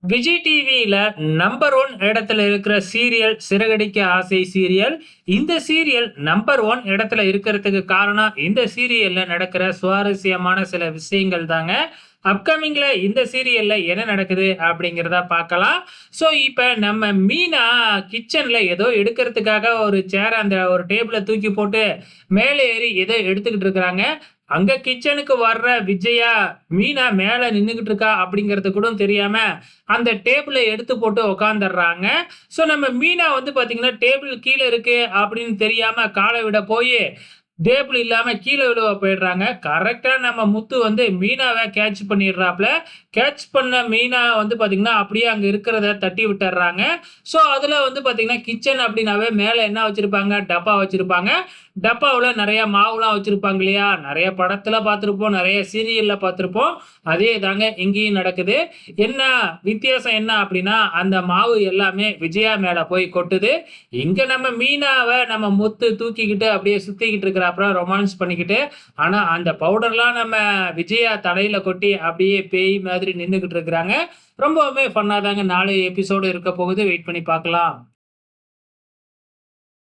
விஜய் டிவியில number one இடத்துல இருக்கிற சீரியல் சிறகடிக்க ஆசை சீரியல். இந்த சீரியல் நம்பர் ஒன் இடத்துல இருக்கிறதுக்கு காரணம் இந்த சீரியல்ல நடக்கிற சுவாரஸ்யமான சில விஷயங்கள் தாங்க. அப்கமிங்ல இந்த சீரியல்ல என்ன நடக்குது அப்படிங்கிறத பார்க்கலாம். ஸோ இப்ப நம்ம மீனா கிச்சன்ல ஏதோ எடுக்கிறதுக்காக ஒரு சேர அந்த ஒரு டேபிள தூக்கி போட்டு மேலே ஏறி ஏதோ எடுத்துக்கிட்டு இருக்கிறாங்க. அங்க கிச்சனுக்கு வர்ற விஜயா, மீனா மேல நின்னுகிட்டு இருக்கா அப்படிங்கிறது கூட தெரியாம அந்த டேபிள எடுத்து போட்டு உட்கார்ந்துடுறாங்க. ஸோ நம்ம மீனா வந்து பார்த்தீங்கன்னா, டேபிள் கீழ இருக்கு அப்படின்னு தெரியாம கால விட போயி, டேபிள் இல்லாம கீழ விழுவ போயிடுறாங்க. கரெக்ட்டா நம்ம முத்து வந்து மீனாவ கேட்ச் பண்ணிடுறாப்ல. கேட்ச் பண்ண மீனா வந்து பார்த்தீங்கன்னா, அப்படியே அங்க இருக்கிறத தட்டி விட்டுர்றாங்க. ஸோ அதுல வந்து பார்த்தீங்கன்னா, கிச்சன் அப்படின்னாவே மேல என்ன வச்சிருப்பாங்க? டப்பா வச்சிருப்பாங்க. டப்பாவுல நெறைய மாவுலாம் வச்சிருப்பாங்க இல்லையா? நெறைய படத்துல பார்த்திருப்போம், நெறைய சீரியல்ல பார்த்திருப்போம். அதே தாங்க இங்கேயும் நடக்குது. என்ன வித்தியாசம் என்ன அப்படின்னா, அந்த மாவு எல்லாமே விஜயா மேல போய் கொட்டுது. இங்க நம்ம மீனாவ நம்ம முத்து தூக்கிக்கிட்டு அப்படியே சுத்திக்கிட்டு இருக்கிறாப்புல ரொமான்ஸ் பண்ணிக்கிட்டு. ஆனா அந்த பவுடர்லாம் நம்ம விஜயா தலையில கொட்டி அப்படியே பேய் மாதிரி நின்னுகிட்டு இருக்கிறாங்க. ரொம்பவுமே ஃபன்னா தாங்க 4 எபிசோடு இருக்க போகுது. வெயிட் பண்ணி பார்க்கலாம்.